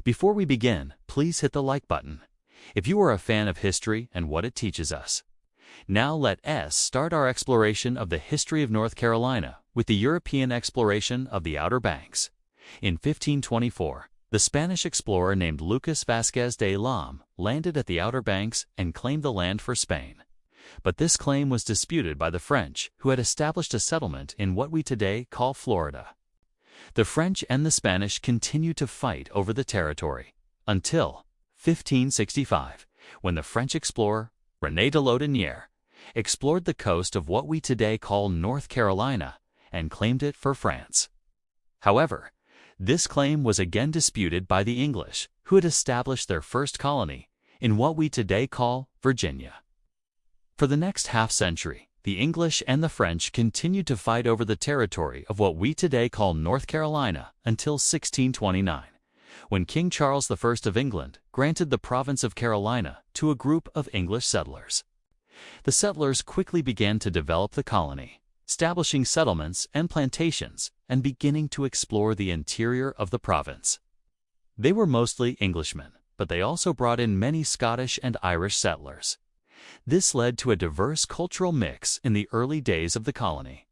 Before we begin, please hit the like button if you are a fan of history and what it teaches us. Now let us start our exploration of the history of North Carolina with the European exploration of the Outer Banks. In 1524, the Spanish explorer named Lucas Vasquez de Lam landed at the Outer Banks and claimed the land for Spain. But this claim was disputed by the French, who had established a settlement in what we today call Florida. The French and the Spanish continued to fight over the territory until 1565, when the French explorer René de Laudonnière explored the coast of what we today call North Carolina and claimed it for France. However, this claim was again disputed by the English, who had established their first colony in what we today call Virginia. For the next half-century, the English and the French continued to fight over the territory of what we today call North Carolina until 1629, when King Charles I of England granted the province of Carolina to a group of English settlers. The settlers quickly began to develop the colony, establishing settlements and plantations and beginning to explore the interior of the province. They were mostly Englishmen, but they also brought in many Scottish and Irish settlers. This led to a diverse cultural mix in the early days of the colony.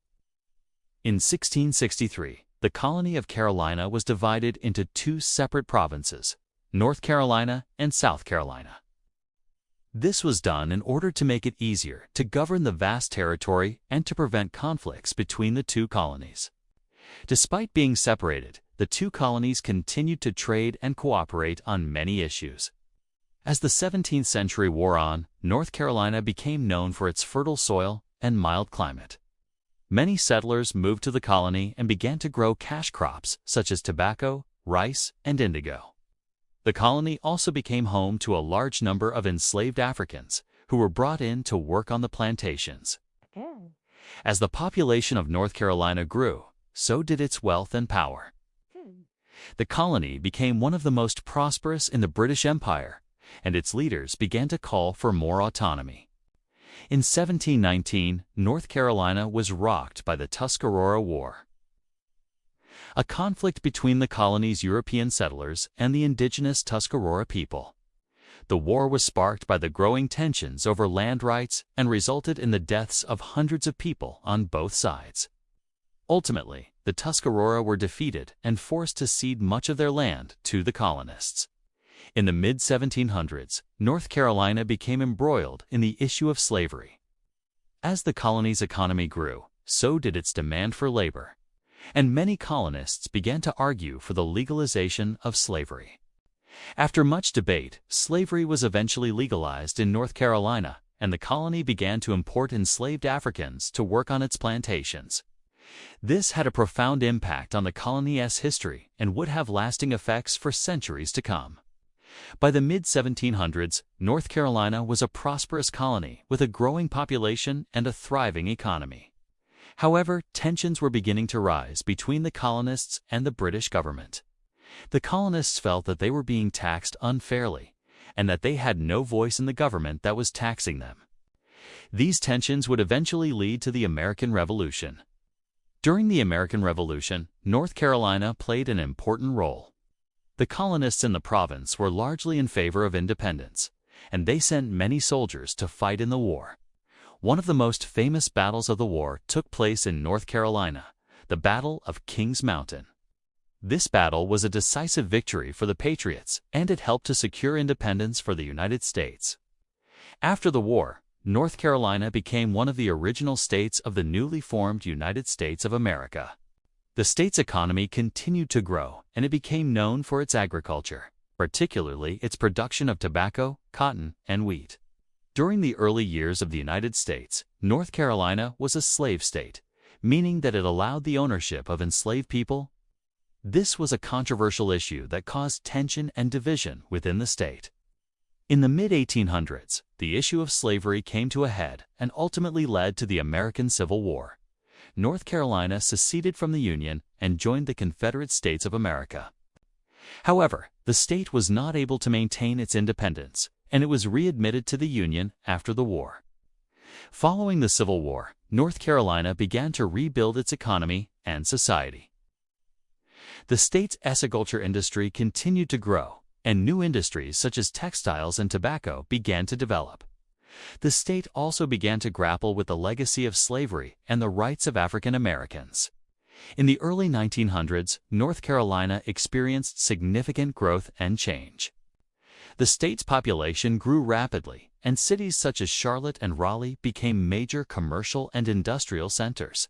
In 1663, the colony of Carolina was divided into two separate provinces, North Carolina and South Carolina. This was done in order to make it easier to govern the vast territory and to prevent conflicts between the two colonies. Despite being separated, the two colonies continued to trade and cooperate on many issues. As the 17th century wore on, North Carolina became known for its fertile soil and mild climate. Many settlers moved to the colony and began to grow cash crops such as tobacco, rice, and indigo. The colony also became home to a large number of enslaved Africans who were brought in to work on the plantations. As the population of North Carolina grew, so did its wealth and power. The colony became one of the most prosperous in the British Empire, and its leaders began to call for more autonomy. In 1719, North Carolina was rocked by the Tuscarora War, a conflict between the colony's European settlers and the indigenous Tuscarora people. The war was sparked by the growing tensions over land rights and resulted in the deaths of hundreds of people on both sides. Ultimately, the Tuscarora were defeated and forced to cede much of their land to the colonists. In the mid-1700s, North Carolina became embroiled in the issue of slavery. As the colony's economy grew, so did its demand for labor, and many colonists began to argue for the legalization of slavery. After much debate, slavery was eventually legalized in North Carolina, and the colony began to import enslaved Africans to work on its plantations. This had a profound impact on the colony's history and would have lasting effects for centuries to come. By the mid-1700s, North Carolina was a prosperous colony with a growing population and a thriving economy. However, tensions were beginning to rise between the colonists and the British government. The colonists felt that they were being taxed unfairly and that they had no voice in the government that was taxing them. These tensions would eventually lead to the American Revolution. During the American Revolution, North Carolina played an important role. The colonists in the province were largely in favor of independence, and they sent many soldiers to fight in the war. One of the most famous battles of the war took place in North Carolina, the Battle of Kings Mountain. This battle was a decisive victory for the Patriots, and it helped to secure independence for the United States. After the war, North Carolina became one of the original states of the newly formed United States of America. The state's economy continued to grow, and it became known for its agriculture, particularly its production of tobacco, cotton, and wheat. During the early years of the United States, North Carolina was a slave state, meaning that it allowed the ownership of enslaved people. This was a controversial issue that caused tension and division within the state. In the mid-1800s, the issue of slavery came to a head and ultimately led to the American Civil War. North Carolina seceded from the Union and joined the Confederate States of America. However, the state was not able to maintain its independence, and it was readmitted to the Union after the war. Following the Civil War, North Carolina began to rebuild its economy and society. The state's agriculture industry continued to grow, and new industries such as textiles and tobacco began to develop. The state also began to grapple with the legacy of slavery and the rights of African Americans. In the early 1900s, North Carolina experienced significant growth and change. The state's population grew rapidly, and cities such as Charlotte and Raleigh became major commercial and industrial centers.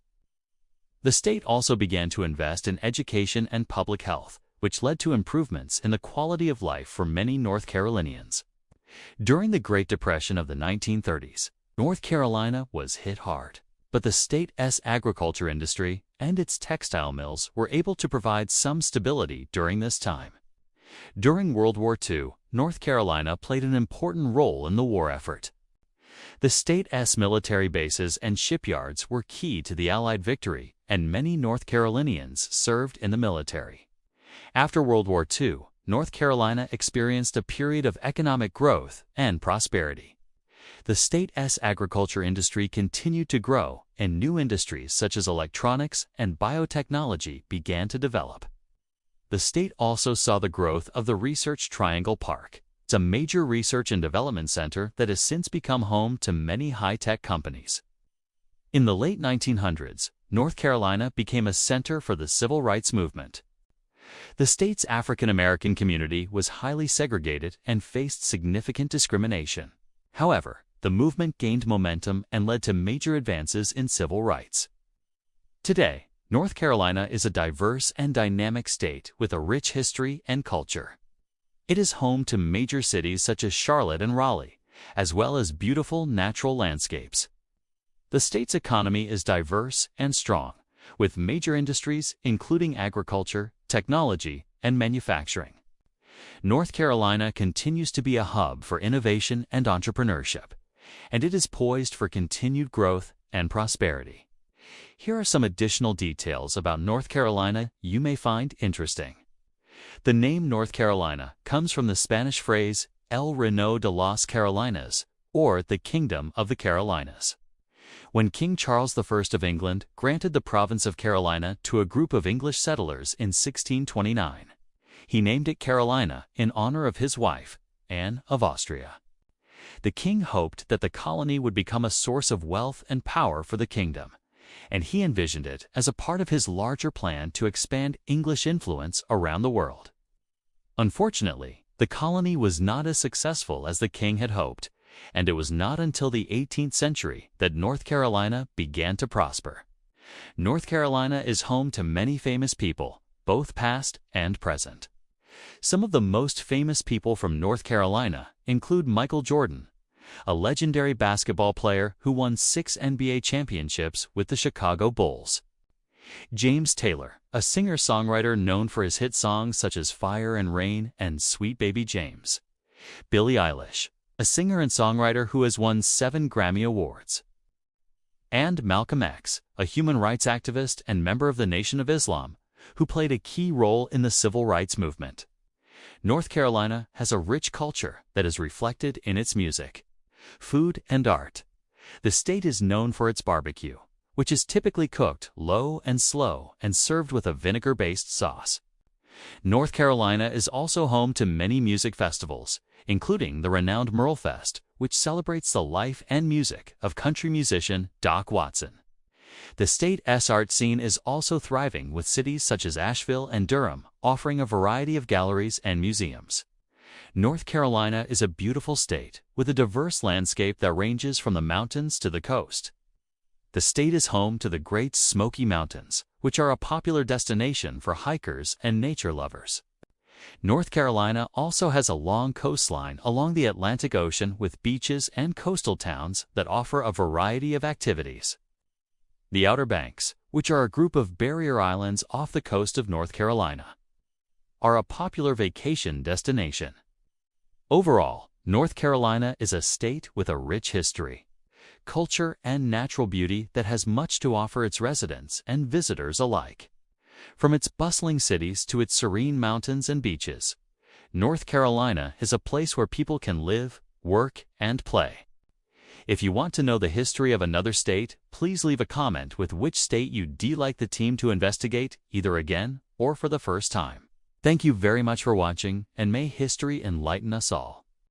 The state also began to invest in education and public health, which led to improvements in the quality of life for many North Carolinians. During the Great Depression of the 1930s, North Carolina was hit hard, but the state's agriculture industry and its textile mills were able to provide some stability during this time. During World War II, North Carolina played an important role in the war effort. The state's military bases and shipyards were key to the Allied victory, and many North Carolinians served in the military. After World War II, North Carolina experienced a period of economic growth and prosperity. The state's agriculture industry continued to grow, and new industries such as electronics and biotechnology began to develop. The state also saw the growth of the Research Triangle Park. It's a major research and development center that has since become home to many high-tech companies. In the late 1900s, North Carolina became a center for the civil rights movement. The state's African American community was highly segregated and faced significant discrimination. However, the movement gained momentum and led to major advances in civil rights. Today, North Carolina is a diverse and dynamic state with a rich history and culture. It is home to major cities such as Charlotte and Raleigh, as well as beautiful natural landscapes. The state's economy is diverse and strong, with major industries including agriculture, technology, and manufacturing. North Carolina continues to be a hub for innovation and entrepreneurship, and it is poised for continued growth and prosperity. Here are some additional details about North Carolina you may find interesting. The name North Carolina comes from the Spanish phrase El Reino de las Carolinas, or the Kingdom of the Carolinas. When King Charles I of England granted the province of Carolina to a group of English settlers in 1629, he named it Carolina in honor of his wife, Anne of Austria. The king hoped that the colony would become a source of wealth and power for the kingdom, and he envisioned it as a part of his larger plan to expand English influence around the world. Unfortunately, the colony was not as successful as the king had hoped, and it was not until the 18th century that North Carolina began to prosper. North Carolina is home to many famous people, both past and present. Some of the most famous people from North Carolina include Michael Jordan, a legendary basketball player who won 6 NBA championships with the Chicago Bulls; James Taylor, a singer-songwriter known for his hit songs such as Fire and Rain and Sweet Baby James; Billie Eilish, a singer and songwriter who has won 7 Grammy Awards; and Malcolm X, a human rights activist and member of the Nation of Islam, who played a key role in the civil rights movement. North Carolina has a rich culture that is reflected in its music, food, and art. The state is known for its barbecue, which is typically cooked low and slow and served with a vinegar-based sauce. North Carolina is also home to many music festivals, including the renowned Merlefest, which celebrates the life and music of country musician Doc Watson. The state's art scene is also thriving, with cities such as Asheville and Durham offering a variety of galleries and museums. North Carolina is a beautiful state with a diverse landscape that ranges from the mountains to the coast. The state is home to the Great Smoky Mountains, which are a popular destination for hikers and nature lovers. North Carolina also has a long coastline along the Atlantic Ocean with beaches and coastal towns that offer a variety of activities. The Outer Banks, which are a group of barrier islands off the coast of North Carolina, are a popular vacation destination. Overall, North Carolina is a state with a rich history, culture, and natural beauty that has much to offer its residents and visitors alike. From its bustling cities to its serene mountains and beaches, North Carolina is a place where people can live, work, and play. If you want to know the history of another state, please leave a comment with which state you'd like the team to investigate, either again or for the first time. Thank you very much for watching, and may history enlighten us all.